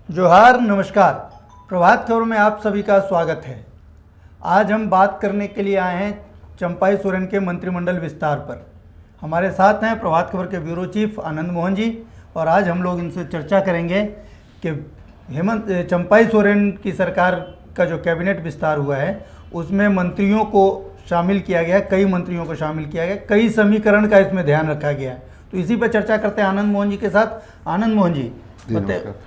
जोहार, नमस्कार। प्रभात खबर में आप सभी का स्वागत है। आज हम बात करने के लिए आए हैं चंपाई सोरेन के मंत्रिमंडल विस्तार पर। हमारे साथ हैं प्रभात खबर के ब्यूरो चीफ आनंद मोहन जी, और आज हम लोग इनसे चर्चा करेंगे कि चंपाई सोरेन की सरकार का जो कैबिनेट विस्तार हुआ है उसमें मंत्रियों को शामिल किया गया, कई मंत्रियों को शामिल किया गया, कई समीकरण का इसमें ध्यान रखा गया है। तो इसी पर चर्चा करते हैं आनंद मोहन जी के साथ। आनंद मोहन जी,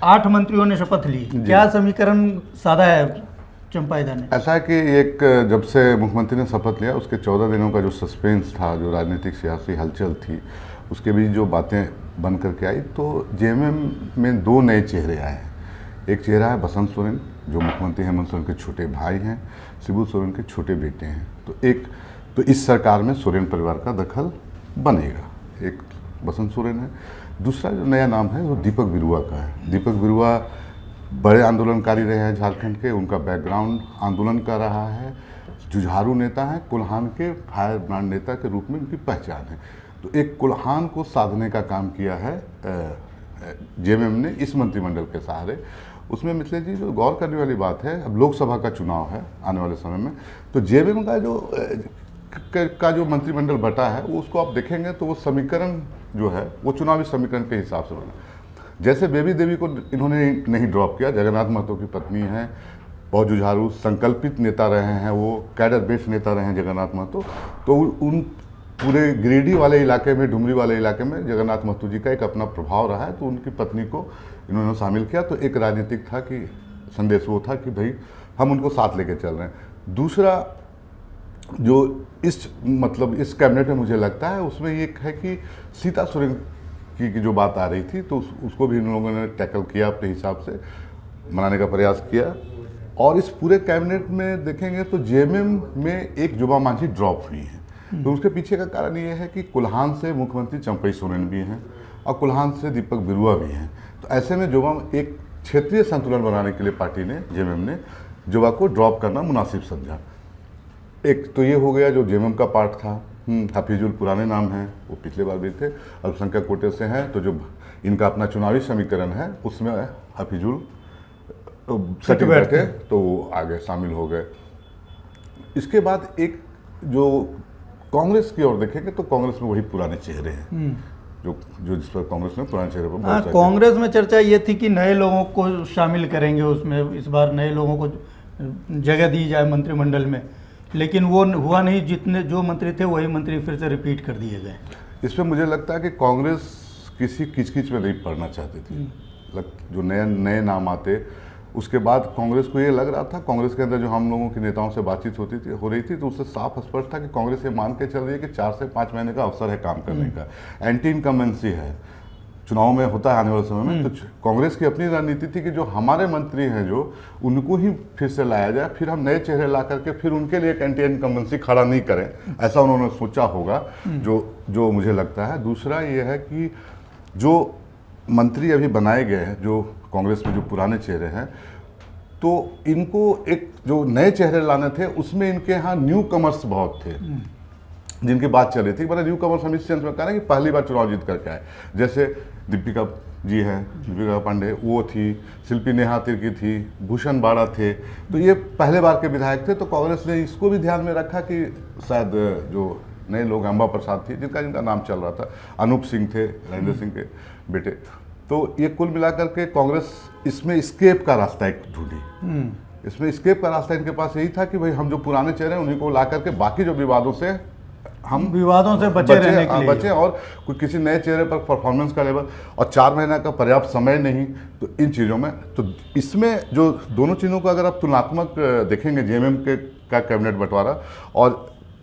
8 मंत्रियों ने शपथ ली, क्या समीकरण साधा है चंपाईदा ने? ऐसा है कि एक जब से मुख्यमंत्री ने शपथ लिया उसके 14 दिनों का जो सस्पेंस था, जो राजनीतिक सियासी हलचल थी, उसके बीच जो बातें बन करके आई, तो जेएमएम में 2 नए चेहरे आए हैं। एक चेहरा है बसंत सोरेन, जो मुख्यमंत्री हेमंत सोरेन के छोटे भाई हैं, शिबू सोरेन के छोटे बेटे हैं। तो इस सरकार में सोरेन परिवार का दखल बनेगा। एक बसंत सोरेन है। दूसरा जो नया नाम है वो दीपक बिरुआ का है। दीपक बिरुआ बड़े आंदोलनकारी रहे हैं झारखंड के, उनका बैकग्राउंड आंदोलन का रहा है, जुझारू नेता हैं, कुल्हान के फायर ब्रांड नेता के रूप में उनकी पहचान है। तो एक कुल्हान को साधने का काम किया है जेएमएम ने इस मंत्रिमंडल के सहारे। उसमें मिथिलेश जी, जो गौर करने वाली बात है, अब लोकसभा का चुनाव है आने वाले समय में, तो जेएमएम का जो मंत्रिमंडल बटा है वो उसको आप देखेंगे तो वो समीकरण जो है वो चुनावी समीकरण के हिसाब से बना। जैसे बेबी देवी को इन्होंने नहीं ड्रॉप किया, जगन्नाथ महतो की पत्नी है, बहुत जुझारू संकल्पित नेता रहे हैं, वो कैडर बेस्ड नेता रहे हैं जगन्नाथ महतो। तो उन पूरे गिरिडीह वाले इलाके में, डुमरी वाले इलाके में जगन्नाथ महतो जी का एक अपना प्रभाव रहा है, तो उनकी पत्नी को इन्होंने शामिल किया। तो एक राजनीतिक था कि संदेश वो था कि भाई हम उनको साथ लेके चल रहे हैं। दूसरा जो इस कैबिनेट में मुझे लगता है उसमें एक है कि सीता सोरेन की जो बात आ रही थी, तो उसको भी इन लोगों ने टैकल किया, अपने हिसाब से मनाने का प्रयास किया। और इस पूरे कैबिनेट में देखेंगे तो जेएमएम में एक जुबा मांझी ड्रॉप हुई है। तो उसके पीछे का कारण ये है कि कुल्हान से मुख्यमंत्री चंपाई सोरेन भी हैं और कुल्हान से दीपक बिरुआ भी हैं। तो ऐसे में जुबा एक क्षेत्रीय संतुलन बनाने के लिए पार्टी ने, जेएमएम ने जुबा को ड्रॉप करना मुनासिब समझा। एक तो ये हो गया जो जेएमएम का पार्ट था। हफीजुल पुराने नाम हैं, वो पिछले बार भी थे, अल्पसंख्यक कोटे से हैं, तो जो इनका अपना चुनावी समीकरण है उसमें हफीजुल सटी बैठे, तो वो आगे शामिल हो गए। इसके बाद एक जो कांग्रेस की ओर देखेंगे तो कांग्रेस में वही पुराने चेहरे हैं जो जिस पर कांग्रेस ने पुराने चेहरे पर कांग्रेस में चर्चा ये थी कि नए लोगों को शामिल करेंगे उसमें, इस बार नए लोगों को जगह दी जाए मंत्रिमंडल में, लेकिन वो हुआ नहीं। जितने जो मंत्री थे वही मंत्री फिर से रिपीट कर दिए गए। इसमें मुझे लगता है कि कांग्रेस किसी किचकिच में नहीं पड़ना चाहती थी। जो नए नाम आते, उसके बाद कांग्रेस को ये लग रहा था, कांग्रेस के अंदर जो हम लोगों के नेताओं से बातचीत हो रही थी, तो उससे साफ स्पष्ट था कि कांग्रेस ये मान के चल रही है कि 4 से 5 महीने का अवसर है काम करने का। एंटी इनकम्बेंसी है, चुनाव में होता है आने वाले समय में। तो कांग्रेस की अपनी रणनीति थी कि जो हमारे मंत्री हैं जो उनको ही फिर से लाया जाए, फिर हम नए चेहरे ला करके फिर उनके लिए एक एंटी इनकम्बेंसी खड़ा नहीं करें, ऐसा उन्होंने सोचा होगा, जो मुझे लगता है। दूसरा ये है कि जो मंत्री अभी बनाए गए हैं, जो कांग्रेस में जो पुराने चेहरे हैं, तो इनको एक जो नए चेहरे लाने थे उसमें इनके यहाँ न्यू कमर्स बहुत थे जिनकी बात चल रही थी। मतलब न्यू कमर्स हम इस सेंस में कह रहे हैं कि पहली बार चुनाव जीत करके आए, जैसे दीपिका जी हैं, दीपिका पांडे वो थी, शिल्पी नेहा तिर्की थी, भूषण बाड़ा थे, तो ये पहले बार के विधायक थे। तो कांग्रेस ने इसको भी ध्यान में रखा कि शायद जो नए लोग, अंबा प्रसाद थी जिनका नाम चल रहा था, अनूप सिंह थे, राजेंद्र सिंह के बेटे, तो ये कुल मिलाकर के कांग्रेस इसमें स्केप का रास्ता एक ढूंढी। इसमें स्केप का रास्ता इनके पास यही था कि भाई हम जो पुराने चेहरे हैं उन्हीं को ला करके बाकी जो विवादों से हम बचे और कोई किसी नए चेहरे पर परफॉर्मेंस का लेवल, और 4 महीना का पर्याप्त समय नहीं, तो इन चीज़ों में, तो इसमें जो दोनों चीज़ों को अगर आप तुलनात्मक देखेंगे, जेएमएम का कैबिनेट बंटवारा और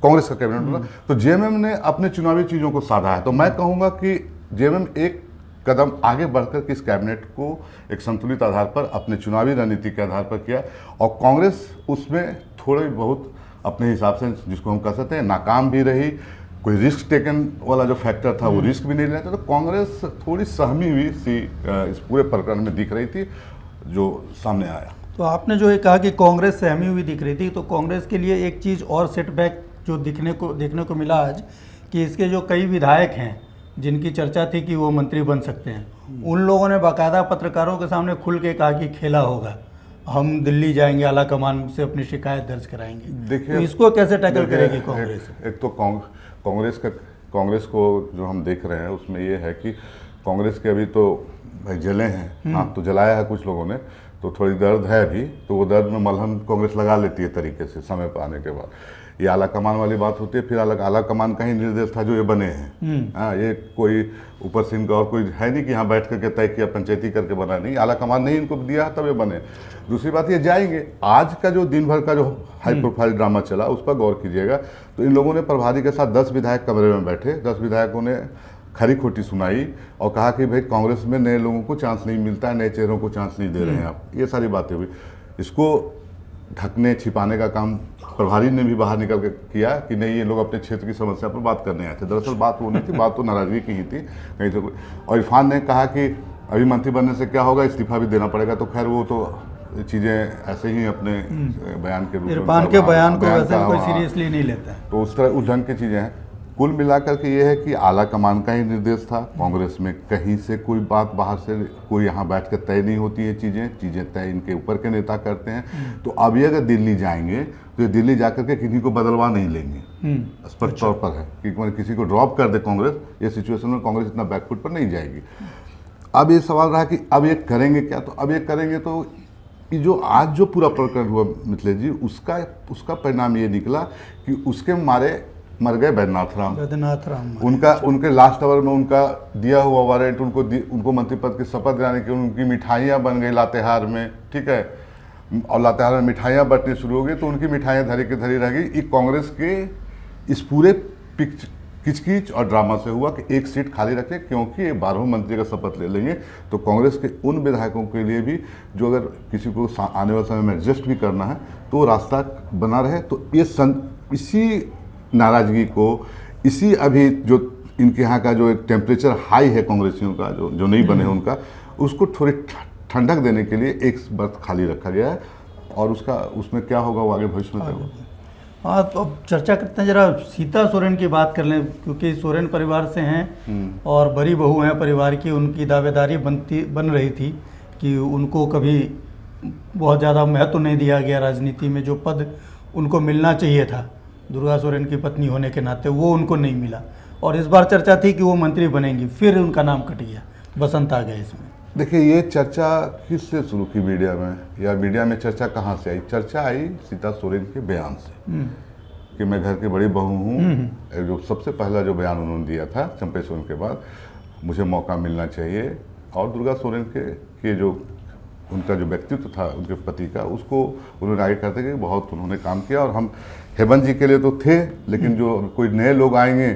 कांग्रेस का कैबिनेट बंटवारा, तो जेएमएम ने अपने चुनावी चीज़ों को साधा है। तो मैं कहूँगा कि जेएमएम एक कदम आगे बढ़कर के इस कैबिनेट को एक संतुलित आधार पर अपने चुनावी रणनीति के आधार पर किया, और कांग्रेस उसमें थोड़ी बहुत अपने हिसाब से, जिसको हम कह सकते हैं, नाकाम भी रही। कोई रिस्क टेकन वाला जो फैक्टर था वो रिस्क भी नहीं लेता, तो कांग्रेस थोड़ी सहमी हुई सी इस पूरे प्रकरण में दिख रही थी जो सामने आया। तो आपने जो ये कहा कि कांग्रेस सहमी हुई दिख रही थी, तो कांग्रेस के लिए एक चीज़ और सेटबैक जो देखने को मिला आज, कि इसके जो कई विधायक हैं जिनकी चर्चा थी कि वो मंत्री बन सकते हैं, उन लोगों ने बाकायदा पत्रकारों के सामने खुल के कहा कि खेला होगा, हम दिल्ली जाएंगे, आला कमान से अपनी शिकायत दर्ज कराएंगे। देखिए, तो इसको कैसे टैकल करेगी कांग्रेस? एक तो कांग्रेस को जो हम देख रहे हैं उसमें ये है कि कांग्रेस के अभी तो भाई जले हैं, हाँ तो जलाया है कुछ लोगों ने, तो थोड़ी दर्द है अभी, तो वो दर्द में मलहम कांग्रेस लगा लेती है तरीके से समय पर आने के बाद। ये आला कमान वाली बात होती है, फिर आला कमान का ही निर्देश था जो ये बने हैं। हाँ, ये कोई ऊपर से इनका और कोई है नहीं कि यहाँ बैठ करके तय किया, पंचायती करके बना नहीं, आला कमान नहीं इनको दिया तब ये बने। दूसरी बात ये जाएंगे, आज का जो दिन भर का जो हाई प्रोफाइल ड्रामा चला उस पर गौर कीजिएगा। तो इन लोगों ने प्रभारी के साथ 10 विधायक कमरे में बैठे, 10 विधायकों ने खरी खोटी सुनाई और कहा कि भाई कांग्रेस में नए लोगों को चांस नहीं मिलता है, नए चेहरों को चांस नहीं दे रहे हैं आप, ये सारी बातें हुई। इसको ढकने छिपाने का काम प्रभारी ने भी बाहर निकल के किया कि नहीं ये लोग अपने क्षेत्र की समस्या पर बात करने आए थे। दरअसल बात वो नहीं थी, बात तो नाराजगी की ही थी कहीं से। और इरफान ने कहा कि अभी मंत्री बनने से क्या होगा, इस्तीफा भी देना पड़ेगा। तो खैर वो तो चीज़ें ऐसे ही अपने बयान के रूप में, इरफान के बयान को वैसे कोई सीरियसली नहीं लेता है, तो उस तरह उस ढंग की चीज़ें हैं। कुल मिलाकर के ये है कि आला कमान का ही निर्देश था, कांग्रेस में कहीं से कोई बात बाहर से कोई यहाँ बैठ कर तय नहीं होती है, चीज़ें तय इनके ऊपर के नेता करते हैं। तो अभी अगर दिल्ली जाएंगे तो ये दिल्ली जाकर के किसी को बदलवा नहीं लेंगे, स्पष्ट तौर पर है कि किसी को ड्रॉप कर दे कांग्रेस, ये सिचुएशन में कांग्रेस इतना बैकफुट पर नहीं जाएगी। अब ये सवाल रहा कि अब ये करेंगे क्या, तो अब ये करेंगे तो कि जो आज जो पूरा प्रकरण हुआ मिथिलेश जी, उसका परिणाम ये निकला कि उसके मारे मर गए बैद्यनाथ राम। उनके लास्ट आवर में उनका दिया हुआ वारंट उनको मंत्री पद की शपथ दिलाने की, उनकी मिठाइयाँ बन गई लातेहार में, ठीक है, और लातेहार में मिठाइयाँ बंटनी शुरू हो गई, तो उनकी मिठाइयाँ धरी की धरी रह गई। ये कांग्रेस के इस पूरे किचकिच और ड्रामा से हुआ कि एक सीट खाली रखे, क्योंकि ये 12 मंत्री का शपथ ले लेंगे तो कांग्रेस के उन विधायकों के लिए भी जो अगर किसी को आने वाले समय में एडजस्ट भी करना है तो रास्ता बना रहे। तो ये इसी नाराजगी को, इसी अभी जो इनके यहाँ का जो एक टेम्परेचर हाई है कांग्रेसियों का, जो नहीं बने उनका, उसको थोड़ी ठंडक देने के लिए एक बर्थ खाली रखा गया है। और उसमें क्या होगा वो आगे भविष्य में। हाँ, तो अब चर्चा करते हैं, जरा सीता सोरेन की बात कर लें, क्योंकि सोरेन परिवार से हैं और बड़ी बहू हैं परिवार की। उनकी दावेदारी बन रही थी कि उनको कभी बहुत ज़्यादा महत्व नहीं दिया गया राजनीति में, जो पद उनको मिलना चाहिए था दुर्गा सोरेन की पत्नी होने के नाते, वो उनको नहीं मिला। और इस बार चर्चा थी कि वो मंत्री बनेंगी, फिर उनका नाम कट गया, बसंत आ गया इसमें। देखिए, ये चर्चा किससे शुरू की मीडिया में, या मीडिया में चर्चा कहाँ से आई? चर्चा आई सीता सोरेन के बयान से कि मैं घर की बड़ी बहू हूँ। जो सबसे पहला जो बयान उन्होंने दिया था चंपई सोरेन के बाद, मुझे मौका मिलना चाहिए। और दुर्गा सोरेन के जो उनका जो व्यक्तित्व था उनके पति का, उसको उन्होंने आगे करते गए, बहुत उन्होंने काम किया। और हम हेमंत जी के लिए तो थे, लेकिन जो कोई नए लोग आएंगे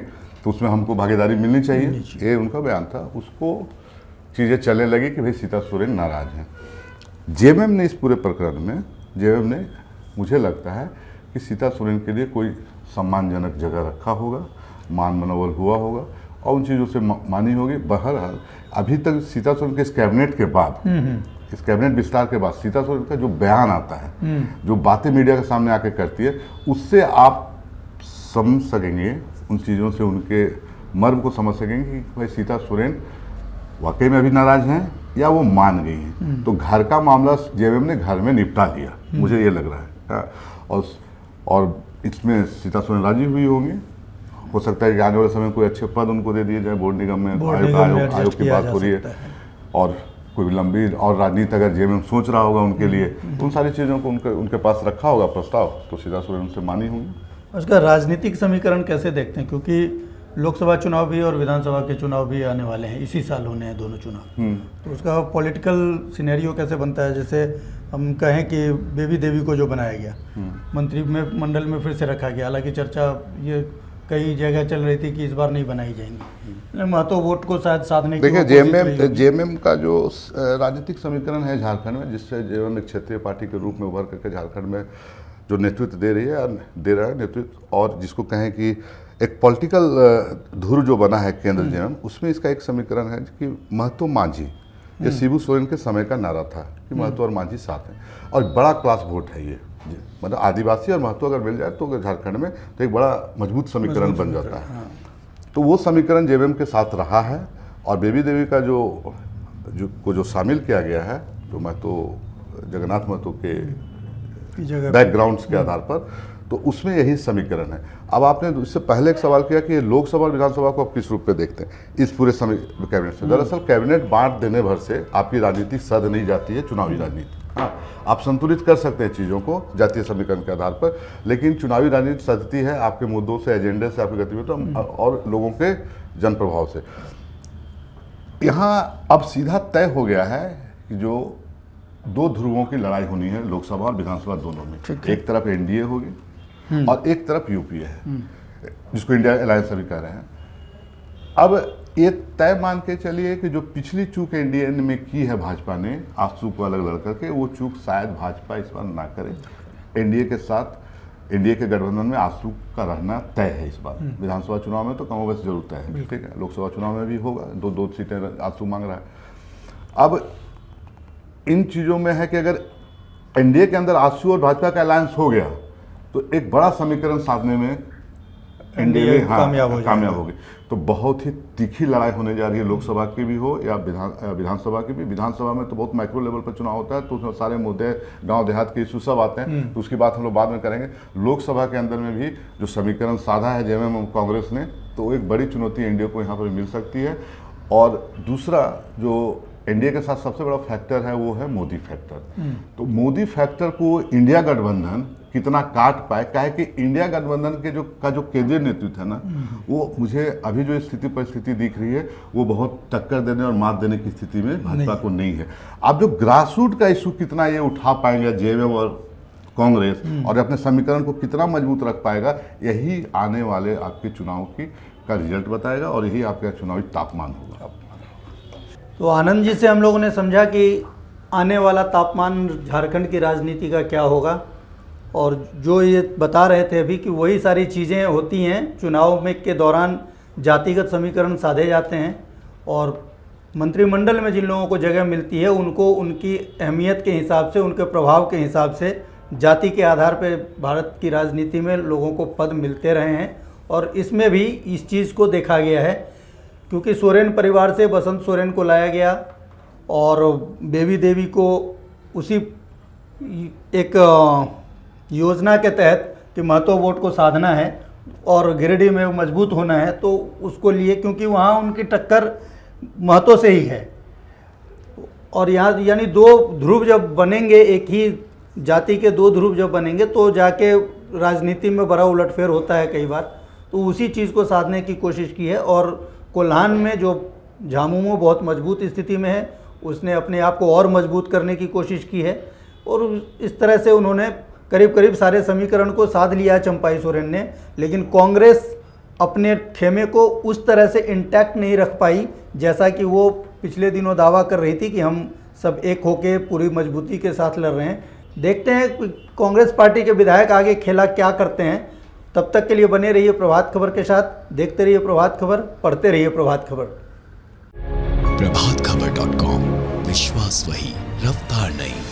तो उसमें हमको भागीदारी मिलनी चाहिए, ये उनका बयान था। उसको चीज़ें चलने लगी कि भाई सीता सोरेन नाराज़ हैं। जेएमएम ने इस पूरे प्रकरण में, जेएमएम ने मुझे लगता है कि सीता सोरेन के लिए कोई सम्मानजनक जगह रखा होगा, मान मनोबल हुआ होगा और उन चीज़ों से मानी होगी। बहरहाल अभी तक सीता सोरेन के इस कैबिनेट के बाद, इस कैबिनेट विस्तार के बाद सीता सोरेन का जो बयान आता है, जो बातें मीडिया के सामने आके करती है, उससे आप समझ सकेंगे, उन चीज़ों से उनके मर्म को समझ सकेंगे कि भाई सीता सोरेन वाकई में अभी नाराज हैं या वो मान गई हैं। तो घर का मामला जेएमएम ने घर में निपटा लिया, मुझे ये लग रहा है। और इसमें सीता सोरेन राजी हुई होंगी। हो सकता है कि आने वाले समय कोई अच्छे पद उनको दे दिए जाए, बोर्ड निगम में आयोग की बात हो रही है, और कोई लंबी और राजनीति अगर जेएमएम सोच रहा होगा उनके लिए, उन सारी चीज़ों को उनके पास रखा होगा प्रस्ताव, तो सीता सोरेन उनसे मानी होंगी। उसका राजनीतिक समीकरण कैसे देखते हैं, क्योंकि लोकसभा चुनाव भी और विधानसभा के चुनाव भी आने वाले हैं, इसी साल होने हैं दोनों चुनाव, तो उसका पॉलिटिकल सिनेरियो कैसे बनता है? जैसे हम कहें कि बेबी देवी को जो बनाया गया मंत्री में मंडल में फिर से रखा गया, हालांकि चर्चा ये कई जगह चल रही थी कि इस बार नहीं बनाई जाएंगी, महतो वोट को शायद साधने की। देखिए, जेएमएम का जो राजनीतिक समीकरण है झारखंड में, जिससे जेएमएम एक क्षेत्रीय पार्टी के रूप में उभर करके झारखंड में जो नेतृत्व दे रहा है नेतृत्व, और जिसको कहें कि एक पॉलिटिकल धुर जो बना है केंद्र जेएमएम, उसमें इसका एक समीकरण है कि महतो मांझी, ये शिबू सोरेन के समय का नारा था कि महतो और मांझी साथ हैं, और बड़ा क्लास वोट है ये, मतलब आदिवासी और महतो अगर मिल जाए तो झारखंड में तो एक बड़ा मजबूत समीकरण बन जाता है। तो वो समीकरण जेएमएम के साथ रहा है और बेबी देवी का जो शामिल किया गया है, जो महतो जगन्नाथ महतो के बैकग्राउंड्स के आधार पर, तो उसमें यही समीकरण है। अब आपने इससे पहले एक सवाल किया कि लोकसभा और विधानसभा को आप किस रूप में देखते हैं इस पूरे कैबिनेट से। दरअसल कैबिनेट बांट देने भर से आपकी राजनीति सध नहीं जाती है, चुनावी राजनीति। हाँ, आप संतुलित कर सकते हैं चीज़ों को जातीय समीकरण के आधार पर, लेकिन चुनावी राजनीति सधती है आपके मुद्दों से, एजेंडे से, आपकी गतिविधियों और लोगों के जनप्रभाव से। यहाँ अब सीधा तय हो गया है कि जो दो ध्रुवों की लड़ाई होनी है लोकसभा और विधानसभा दोनों में। एक तरफ एनडीए होगी और एक तरफ यूपीए है, जिसको इंडिया अलायंस अभी कह रहे हैं। अब ये तय मान के चलिए कि जो पिछली चूक एनडीए में की है भाजपा ने, आसू को अलग लड़ करके, वो चूक शायद भाजपा इस बार ना करे। एनडीए के साथ, एनडीए के गठबंधन में आसू का रहना तय है इस बार। विधानसभा चुनाव में तो कमोबेश जरूर तय है, ठीक है। लोकसभा चुनाव में भी होगा, दो सीटें आसू मांग रहा है। अब इन चीज़ों में है कि अगर एनडीए के अंदर आसू और भाजपा का अलायंस हो गया तो एक बड़ा समीकरण साधने में एनडीए कामयाब होगी। तो बहुत ही तीखी लड़ाई होने जा रही है, लोकसभा की भी हो या विधानसभा की भी। विधानसभा में तो बहुत माइक्रो लेवल पर चुनाव होता है, तो उसमें सारे मुद्दे, गांव देहात के इशू सब आते हैं, तो उसकी बात हम लोग बाद में करेंगे। लोकसभा के अंदर में भी जो समीकरण साधा है जेएमएम कांग्रेस ने, तो एक बड़ी चुनौती एनडीए को यहाँ पर मिल सकती है। और दूसरा जो एनडीए के साथ सबसे बड़ा फैक्टर है वो है मोदी फैक्टर। तो मोदी फैक्टर को इंडिया गठबंधन कितना काट पाए, काहे कि इंडिया गठबंधन के जो केंद्रीय नेतृत्व है ना, वो मुझे अभी जो स्थिति परिस्थिति दिख रही है वो बहुत टक्कर देने और मात देने की स्थिति में भाजपा को नहीं है। अब जो ग्रासरूट का इशू कितना ये उठा पाएंगे जेएमएम और कांग्रेस, और अपने समीकरण को कितना मजबूत रख पाएगा, यही आने वाले आपके चुनाव का रिजल्ट बताएगा और यही आपका चुनावी तापमान होगा। तो आनंद जी से हम लोगों ने समझा कि आने वाला तापमान झारखंड की राजनीति का क्या होगा, और जो ये बता रहे थे अभी कि वही सारी चीज़ें होती हैं चुनाव में के दौरान, जातिगत समीकरण साधे जाते हैं और मंत्रिमंडल में जिन लोगों को जगह मिलती है उनको उनकी अहमियत के हिसाब से, उनके प्रभाव के हिसाब से जाति के आधार पर भारत की राजनीति में लोगों को पद मिलते रहे हैं। और इसमें भी इस चीज़ को देखा गया है, क्योंकि सोरेन परिवार से बसंत सोरेन को लाया गया और बेबी देवी को उसी एक योजना के तहत कि महतो वोट को साधना है और गिरिडीह में मजबूत होना है, तो उसको लिए, क्योंकि वहाँ उनकी टक्कर महतो से ही है। और यहाँ यानी दो ध्रुव जब बनेंगे, एक ही जाति के दो ध्रुव जब बनेंगे तो जाके राजनीति में बड़ा उलटफेर होता है कई बार। तो उसी चीज़ को साधने की कोशिश की है। और कोल्हान में जो झामुमो बहुत मजबूत स्थिति में है, उसने अपने आप को और मजबूत करने की कोशिश की है और इस तरह से उन्होंने करीब करीब सारे समीकरण को साध लिया है चंपाई सोरेन ने। लेकिन कांग्रेस अपने खेमे को उस तरह से इंटैक्ट नहीं रख पाई जैसा कि वो पिछले दिनों दावा कर रही थी कि हम सब एक होके पूरी मजबूती के साथ लड़ रहे हैं। देखते हैं कांग्रेस पार्टी के विधायक आगे खेला क्या करते हैं। तब तक के लिए बने रहिए प्रभात खबर के साथ, देखते रहिए प्रभात खबर, पढ़ते रहिए प्रभात खबर। प्रभातखबर.com, विश्वास वही, रफ्तार नहीं।